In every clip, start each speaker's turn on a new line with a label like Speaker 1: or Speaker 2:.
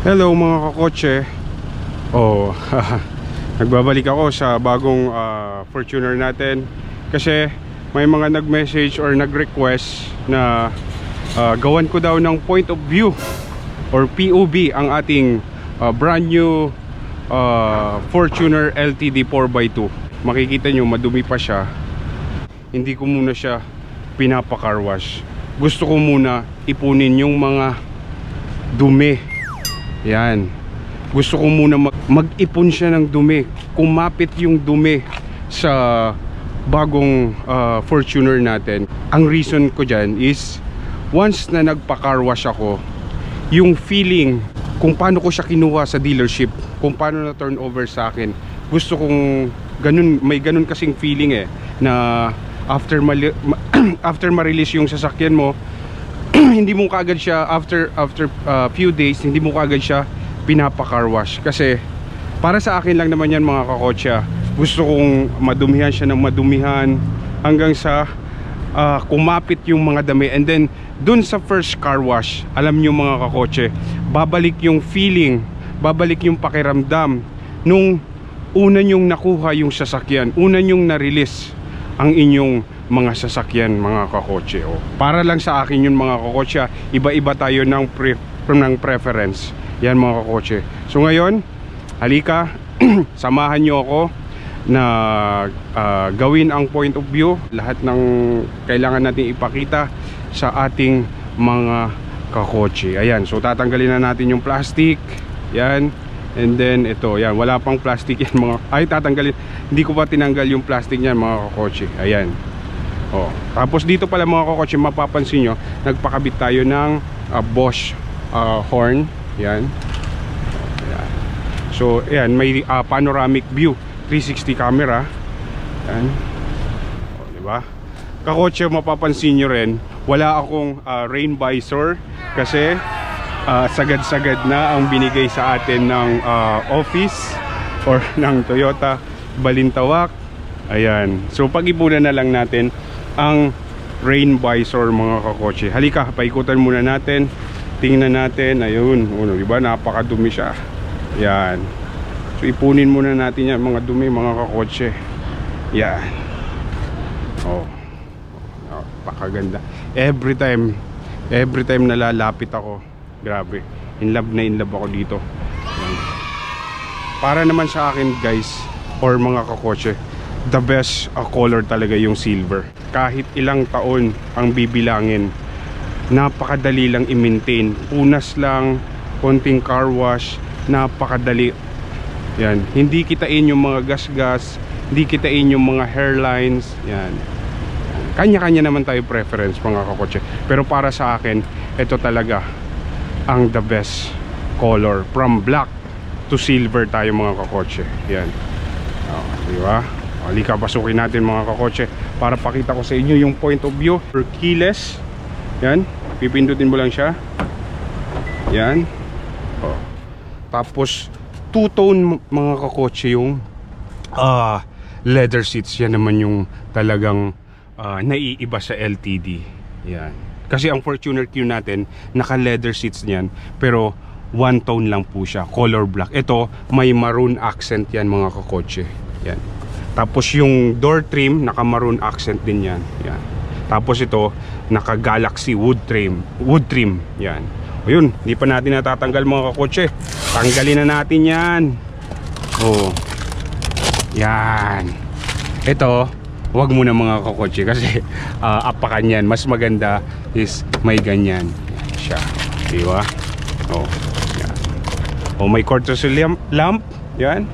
Speaker 1: Hello mga kakotse. Oh, nagbabalik ako sa bagong Fortuner natin kasi may mga nag-message or nag-request na gawan ko daw ng point of view or POV ang ating brand new Fortuner LTD 4x2. Makikita nyo madumi pa siya. Hindi ko muna siya pinapa-car wash. Gusto ko muna ipunin yung mga dumi. Yan. Gusto ko muna mag-ipon siya ng dumi. Kumapit yung dumi sa bagong Fortuner natin. Ang reason ko dyan is once na nagpa-car wash ako, yung feeling kung paano ko siya kinuha sa dealership, kung paano na turn over sa akin, gusto kong ganun, may ganun kasing feeling na after ma-release yung sasakyan mo, hindi mo kaagad siya after few days, hindi mo kaagad siya pinapa-car wash. Kasi para sa akin lang naman yan mga kakotsa, gusto kong madumihan siya ng madumihan hanggang sa kumapit yung mga dami. And then dun sa first car wash, alam nyo mga kakotse, babalik yung feeling, babalik yung pakiramdam nung una nyong nakuha yung sasakyan, una nyong na-release ang inyong mga sasakyan mga kakotse. Para lang sa akin yun mga kakotse, iba-iba tayo ng preference yan mga kakotse. So ngayon, halika, samahan nyo ako na gawin ang point of view, lahat ng kailangan natin ipakita sa ating mga kakotse. Ayan, so tatanggalin na natin yung plastic. Yan. And then ito, yan, wala pang plastic yan mga, ay tatanggalin, hindi ko pa tinanggal yung plastic niyan mga kakotse. Ayan. Tapos dito pala mga kakotse, mapapansin nyo, nagpakabit tayo ng Bosch horn. Yan. Ayan. So ayan, may panoramic view, 360 camera. Yan. Diba? Kakotse, mapapansin nyo rin, wala akong rain visor kasi sagad-sagad na ang binigay sa atin ng office or ng Toyota Balintawak. Ayan. So pag-ipunan na lang natin ang rain visor mga kakotse. Halika, paikutan muna natin. Tingnan natin. Ayun. Diba? Napakadumi siya. Ayan. So ipunin muna natin yan mga dumi mga kakotse. Yan. Napakaganda. Every time nalalapit ako, grabe, in love ako dito. Yan. Para naman sa akin guys, or mga kakotse, the best color talaga yung silver. Kahit ilang taon ang bibilangin, napakadali lang i-maintain. Punas lang, konting car wash, napakadali. Yan, hindi kitain yung mga gas-gas, hindi kitain yung mga hairlines. Yan. Kanya-kanya naman tayo preference mga kakotse. Pero para sa akin, ito talaga ang the best color. From black to silver tayo mga kakotse. Yan. Diba? Halika, pasukin natin mga kakotse para pakita ko sa inyo yung point of view. For keyless. Yan. Pipindutin mo lang siya. Yan. Tapos two-tone mga kakotse yung leather seats. Yan naman yung talagang naiiba sa LTD. Yan. Kasi ang Fortuner Q natin, naka leather seats niyan, pero one tone lang po siya, color black. Ito, may maroon accent yan mga kakotse. Yan. Tapos yung door trim, naka maroon accent din yan. Yan. Tapos ito, naka galaxy wood trim. Yan. Ayun, hindi pa natin natatanggal mga kakotse. Tanggalin na natin yan. Yan. Ito, wag muna mga kakotse kasi apakan yan. Mas maganda is may ganyan. Yan siya. Diba? Yan. May courtesy lamp. Yan.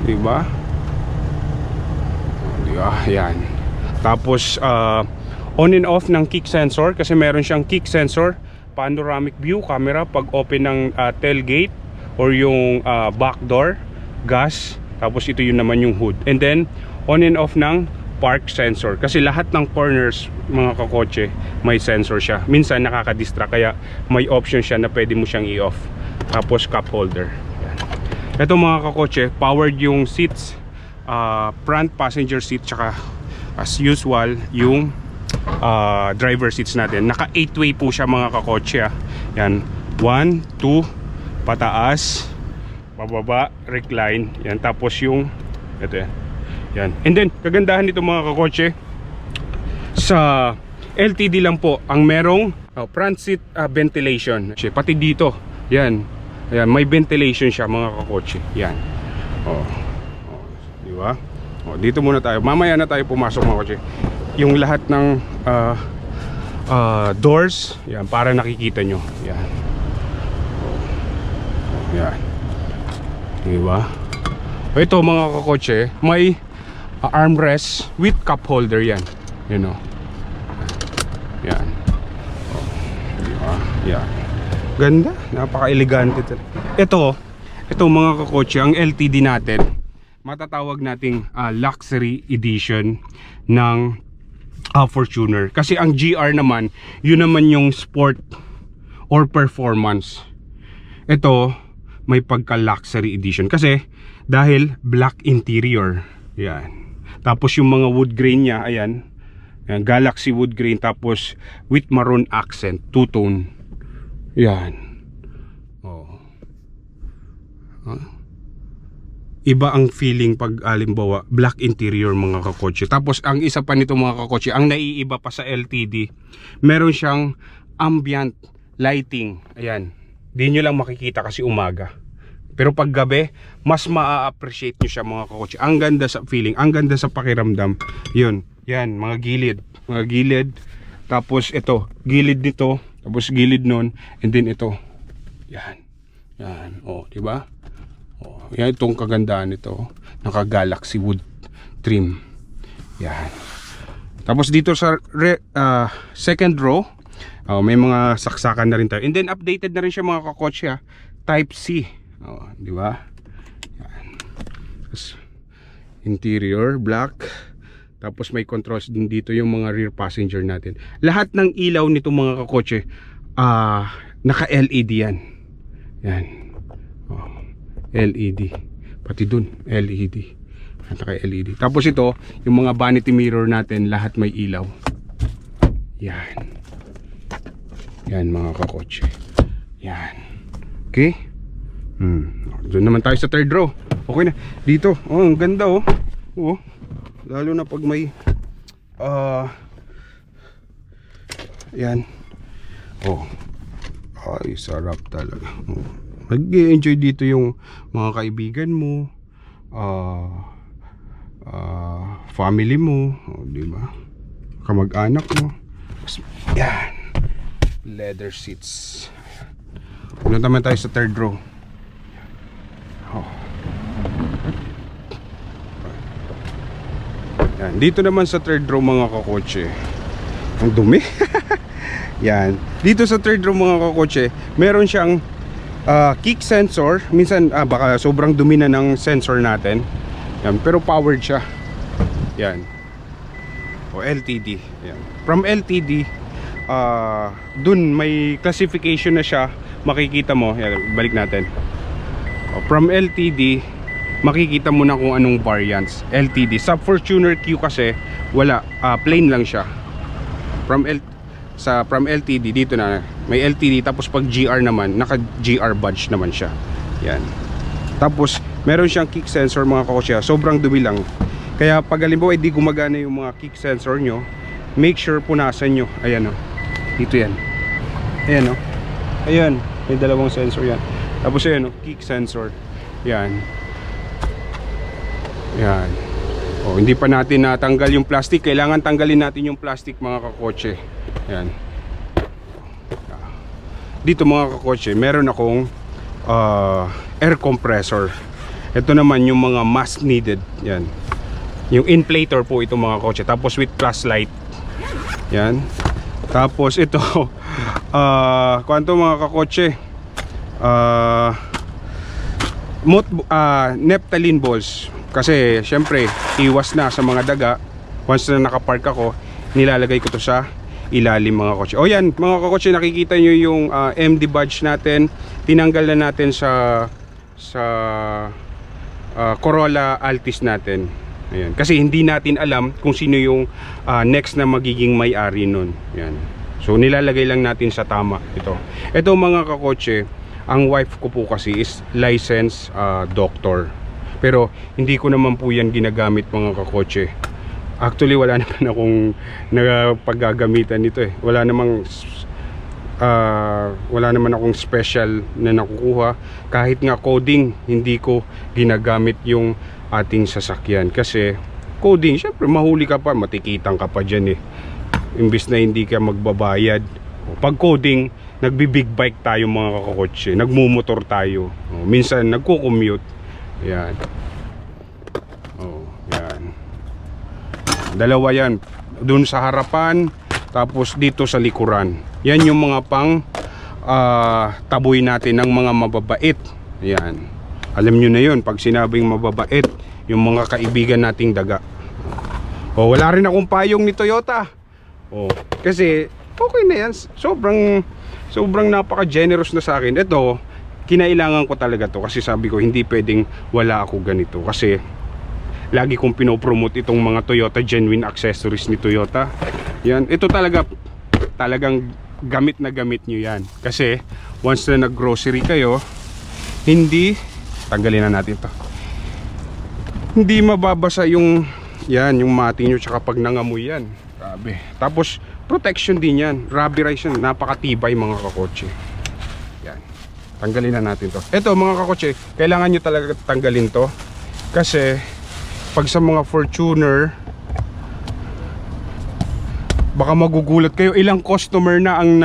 Speaker 1: Diba? Yan. Tapos on and off ng kick sensor kasi meron siyang kick sensor, panoramic view camera pag open ng tailgate or yung back door, gas. Tapos ito yun naman yung hood. And then on and off ng park sensor kasi lahat ng corners mga kakotse may sensor siya. Minsan nakaka-distract kaya may option siya na pwede mo siyang i-off. Tapos cup holder. Yan. Ito mga kakotse, powered yung seats, front passenger seat, tsaka as usual yung driver seats natin. Naka 8-way po siya mga kakotse. Yan, 1, 2, pataas, bababa, recline. Yan, tapos yung ito yan. Yan. And then, kagandahan nito mga kakotse, sa LTD lang po ang merong front seat ventilation. Pati dito, yan. Ayan, may ventilation siya mga kakotse. Yan. Di ba? Dito muna tayo. Mamaya na tayo pumasok mga kakotse. Yung lahat ng doors, yan, para nakikita nyo. Yan. Yan. Di ba? Ito mga kakotse, may armrest with cup holder yan. You know. Yan. Diba? Yan. Ganda, napaka-elegante ito. Ito mga kakotse, ang LTD natin, matatawag nating luxury edition ng Fortuner. Kasi ang GR naman, yun naman yung sport or performance. Ito, may pagka-luxury edition kasi dahil black interior. Yan. Tapos yung mga wood grain niya, ayan. Yan, Galaxy wood grain, tapos with maroon accent, two-tone. Yan. Iba ang feeling pag alimbawa black interior mga kakotse. Tapos ang isa pa nito mga kakotse, ang naiiba pa sa LTD, meron siyang ambient lighting. Ayan. Di nyo lang makikita kasi umaga. Pero pag gabi, mas maa-appreciate nyo siya mga kakotse. Ang ganda sa feeling, ang ganda sa pakiramdam. Yun. Yan, mga gilid, tapos ito, gilid nito, tapos gilid nun, and then ito. Yan. Yan, di ba? Yan itong kagandaan nito, naka-Galaxy wood trim. Yan. Tapos dito sa second row, may mga saksakan na rin tayo. And then updated na rin siya mga kakotse, Type C. Di ba? Yan. Tapos, interior black. Tapos may controls din dito yung mga rear passenger natin. Lahat ng ilaw nito mga kakotse, naka-LED yan. Yan. LED. Pati dun, LED. Naka-LED. Tapos ito, yung mga vanity mirror natin, lahat may ilaw. Yan. Yan mga kakotse. Yan. Okay? Doon naman tayo sa third row. Okay na. Dito. Ang ganda lalo na pag may yan. Ay sarap talaga. Mag-enjoy dito yung mga kaibigan mo, family mo, di ba? Kamag-anak mo. Yan. Leather seats. Puno naman tayo sa third row. Yan. Dito naman sa third row mga kakotse, ang dumi. Yan. Dito sa third row mga kakotse, meron siyang kick sensor. Minsan baka sobrang dumi na ng sensor natin. Yan. Pero powered siya. Yan. LTD. Yan. From LTD, dun may classification na siya. Makikita mo. Yan. Balik natin. From LTD, makikita mo na kung anong variants. LTD. Sa Fortuner Q kasi wala, plain lang siya. From LTD dito na may LTD, tapos pag GR naman, naka GR badge naman siya. Yan. Tapos meron siyang kick sensor mga kakotse. Sobrang dumi lang. Kaya pag halimbawa hindi gumagana yung mga kick sensor nyo, make sure punasan nyo. Ayan dito yan. Ayan ayan, may dalawang sensor yan. Tapos ayan kick sensor. Yan. Yan. Hindi pa natin natanggal yung plastic. Kailangan tanggalin natin yung plastic mga kakotse. Yan. Dito mga kakotse, meron akong air compressor. Ito naman yung mga must needed. Yan. Yung inflator po ito mga kakotse. Tapos with plus light. Yan. Tapos ito kwanto mga kakotse, naphthalene balls. Kasi syempre iwas na sa mga daga. Once na nakapark ako, nilalagay ko to sa ilalim mga kakotse. Yan mga kakotse, nakikita nyo yung MD badge natin. Tinanggal na natin sa Corolla Altis natin. Ayan. Kasi hindi natin alam kung sino yung next na magiging may-ari nun. Yan. So nilalagay lang natin sa tama ito. Ito mga kakotse, ang wife ko po kasi is licensed doctor. Pero hindi ko naman po yan ginagamit mga kakotse. Actually wala naman akong nagapaggagamitan nito eh. Wala naman akong special na nakukuha. Kahit nga coding, hindi ko ginagamit yung ating sasakyan. Kasi coding, syempre mahuli ka pa, matikitan ka pa dyan eh. Imbis na hindi ka magbabayad. Pag coding, nagbi-big bike tayo mga kakotse. Nagmumotor tayo. Minsan nagko-commute. Yan. Yan. Dalawa yan. Doon sa harapan, tapos dito sa likuran. Yan yung mga pang taboy natin ng mga mababait. Yan. Alam nyo na yun, pag sinabing mababait, yung mga kaibigan nating daga. Wala rin akong payong ni Toyota. Kasi okay na yan. Sobrang napaka-generous na sa akin. Ito, kinailangan ko talaga to. Kasi sabi ko, hindi pwedeng wala ako ganito. Kasi lagi kong pinopromote itong mga Toyota genuine accessories ni Toyota. Yan. Ito talagang gamit na gamit nyo yan. Kasi once na nag-grocery kayo, tanggalin na natin to. Hindi mababasa yung mati nyo tsaka pag nangamoy yan. Grabe. Tapos protection din yan. Rubberized yan. Napakatibay mga kakotse. Yan. Tanggalin na natin to. Ito mga kakotse, kailangan nyo talaga tanggalin to. Kasi pag sa mga Fortuner, baka magugulat kayo, ilang customer na ang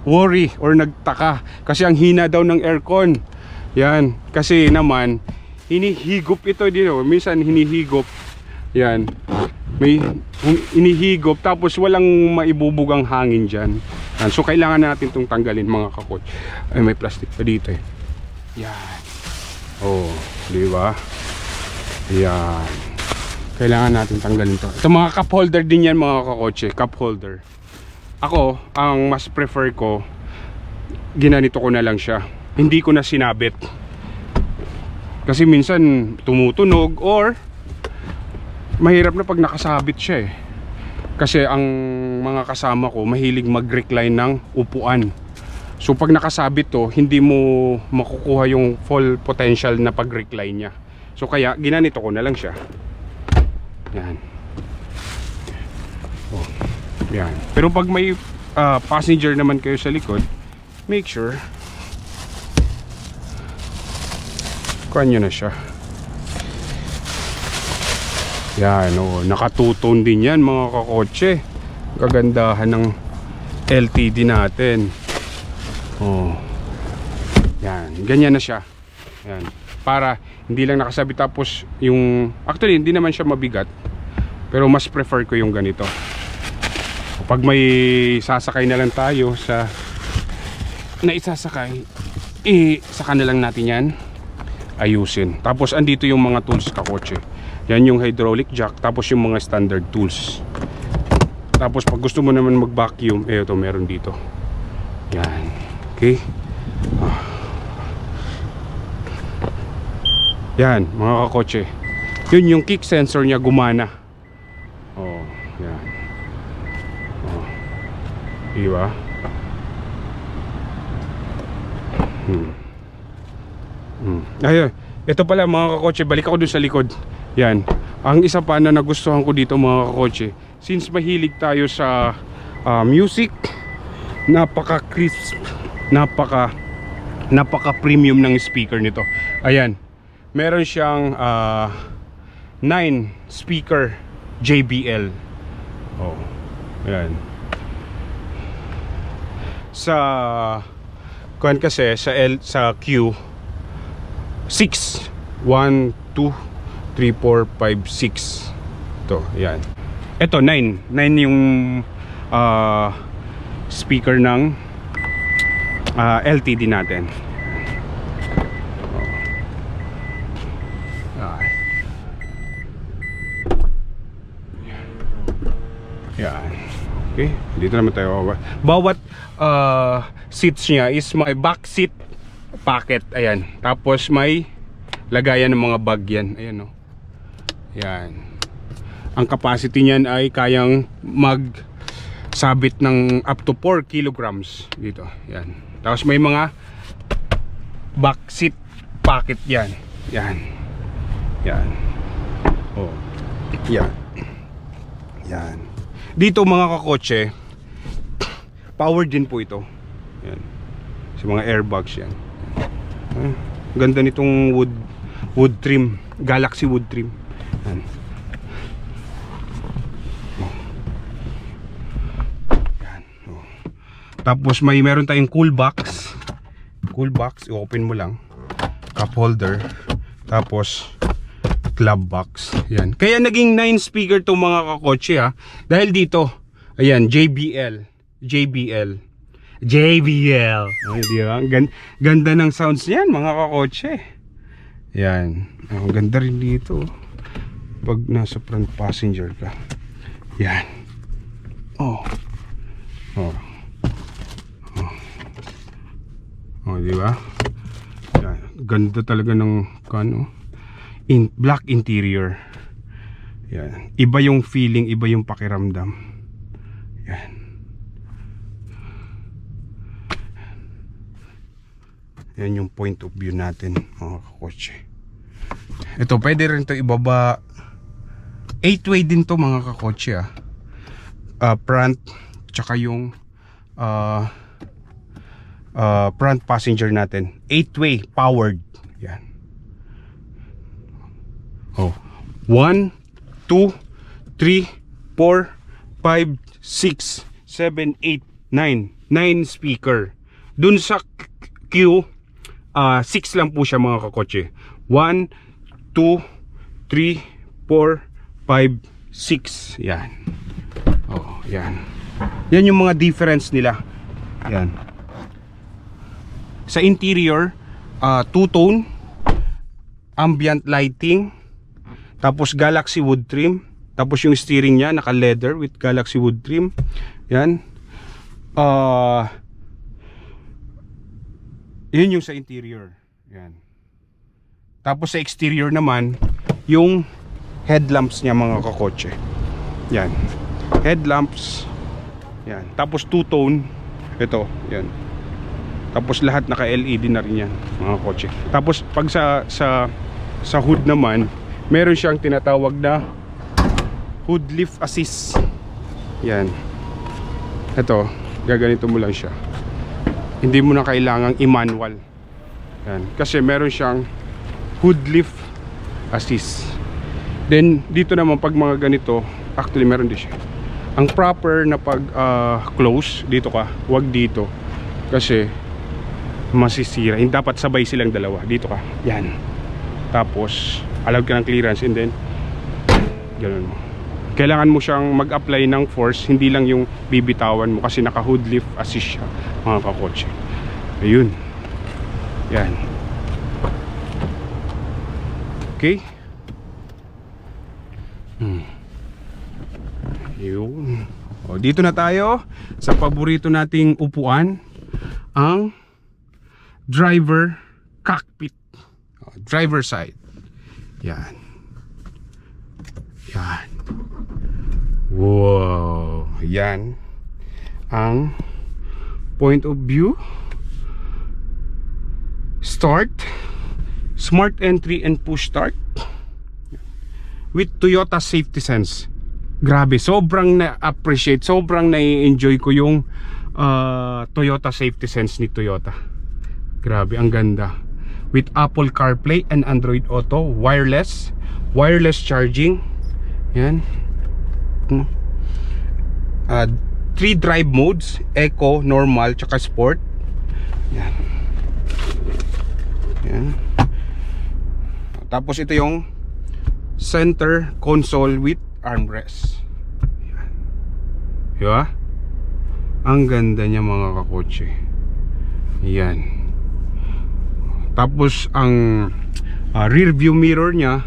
Speaker 1: worry or nagtaka kasi ang hina daw ng aircon. Yan, kasi naman hinihigop ito dito. Minsan hinihigop. Yan. May inihigop tapos walang maibubugang hangin diyan. Yan. So kailangan natin itong tanggalin mga kakot. Ay, may plastic pa dito eh. Yan. Di ba? Yan. Kailangan natin tanggalin to. Ito mga cup holder din yan mga kakotse. Cup holder. Ako, ang mas prefer ko, ginanito ko na lang siya. Hindi ko na sinabit. Kasi minsan tumutunog or mahirap na pag nakasabit siya eh. Kasi ang mga kasama ko mahilig mag-recline ng upuan. So pag nakasabit to, hindi mo makukuha yung full potential na pag-recline niya. So kaya ginanito ko na lang siya. Yan. Yan. Pero pag may passenger naman kayo sa likod, make sure kuhan nyo na siya. Yan, nakatutone din yan mga kakotse. Kagandahan ng LTD natin. Yan, ganyan na siya. Yan, para hindi lang nakasabit tapos yung, actually hindi naman siya mabigat, pero mas prefer ko yung ganito. Pag may sasakay na lang tayo sa isasakay, saka na lang natin yan ayusin. Tapos andito yung mga tools kakotse. Yan yung hydraulic jack, tapos yung mga standard tools. Tapos pag gusto mo naman mag-vacuum, ito meron dito. Yan. Okay. Yan mga kakotse. Yun yung kick sensor niya gumana. Yan. Diba? Ayun, ito pala mga kakotse, balik ako dun sa likod. Yan, ang isa pa na nagustuhan ko dito mga kakotse, since mahilig tayo sa music, napaka crisp, napaka premium ng speaker nito. Ayan, meron siyang 9 speaker JBL. Ayan. Sa kuan kasi sa Q 6 1, 2, 3, 4, 5, 6. Ito, yan. Ito 9 yung speaker ng LTD natin. Yan. Okay, dito naman tayo. Bawat seats niya is may back seat pocket. Ayan. Tapos may lagayan ng mga bag yan. Ayan, no. Yan. Ang capacity niyan ay kayang mag sabit ng up to 4 kilograms dito. Yan. Tapos may mga back seat pocket yan. Yan. Yan. Oh. Yan. Yan. Dito mga kakotse, powered din po ito. Yan. Sa mga airbags yan. Ganda nitong wood trim, Galaxy wood trim. Yan. Yan. Oh. Tapos meron tayong cool box. Cool box, i-open mo lang. Cup holder. Tapos glove box. Yan. Kaya naging 9 speaker to mga kakotse ha. Dahil dito, ayan, JBL. Ay, di ba? Ganda ng sounds niyan mga kakotse. Yan. Ang ganda rin dito. Pag nasa front passenger ka. Yan. Oh. Oh. Oh. Oh, di ba? Yan. Ganda talaga ng black interior. Yan. Iba yung feeling, iba yung pakiramdam. Yan. Yan yung point of view natin mga kakotse. Ito pwede rin to ibaba. 8-way din to mga kakotse front tsaka yung front passenger natin 8-way powered. Yan. Oh. 1, 2, 3, 4, 5, 6, 7, 8, 9. 9 speaker. Dun sa Q 6 lang po siya mga kakotse. 1, 2, 3, 4, 5, 6. Yan. Oh, yan. Yan yung mga difference nila. Yan. Sa interior, two-tone, ambient lighting, tapos Galaxy wood trim, tapos yung steering niya naka-leather with Galaxy wood trim. Yan. Yun yung sa interior. Yan. Tapos sa exterior naman, yung headlamps niya mga kakotse. Yan. Headlamps. Yan. Tapos two-tone. Ito. Yan. Tapos lahat naka-LED na rin yan mga kotse. Tapos pag sa hood naman, meron siyang tinatawag na hood lift assist. Yan. Ito. Gaganito mo lang siya. Hindi mo na kailangang i-manual. Yan. Kasi meron siyang hood lift assist. Then dito naman pag mga ganito, actually meron din siya. Ang proper na pag close, dito ka, wag dito. Kasi masisira. Hindi dapat sabay silang dalawa. Dito ka. Yan. Tapos allowed ka ng clearance and then ganun mo. Kailangan mo siyang mag-apply ng force, hindi lang yung bibitawan mo kasi naka hood lift assist siya mga kakotse. Ayun. Yan. Okay. Ayun. O, dito na tayo sa paborito nating upuan, ang driver cockpit. O, driver side. Yan. Yan. Wow. Yan ang point of view. Start, smart entry and push start with Toyota Safety Sense. Grabe, sobrang na-appreciate, sobrang na-enjoy ko yung Toyota Safety Sense ni Toyota. Grabe, ang ganda. With Apple CarPlay and Android Auto, wireless charging. Yan. 3 drive modes, Eco, Normal, tsaka Sport. Yan. Yan. Tapos ito yung center console with armrest. Yan. Diba? Ang ganda niya mga kakotse. Yan. Tapos ang rear view mirror niya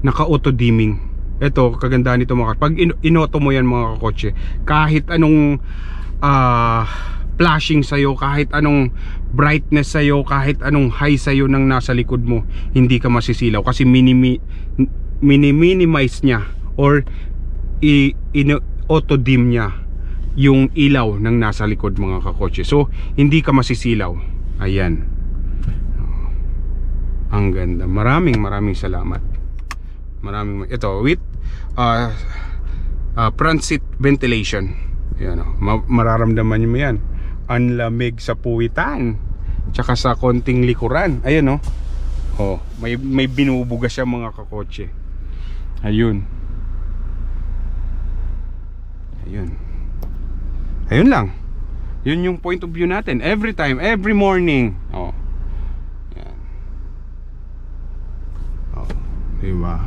Speaker 1: naka auto dimming. Ito, kagandahan nito mga pag inoto mo yan mga kakotse, kahit anong flashing sa'yo, kahit anong brightness sa'yo, kahit anong high sa'yo nang nasa likod mo, hindi ka masisilaw kasi minimize niya or auto dim niya yung ilaw ng nasa likod mga kakotse. So hindi ka masisilaw. Ayan. Ang ganda. Maraming salamat. Ito with front seat ventilation. Ayan, mararamdaman nyo yan. Ang lamig sa puwitan. Tsaka sa konting likuran. Ayan may binubuga siya mga kakotse. Ayun lang. Yun yung point of view natin every time, every morning. Yan. Diba?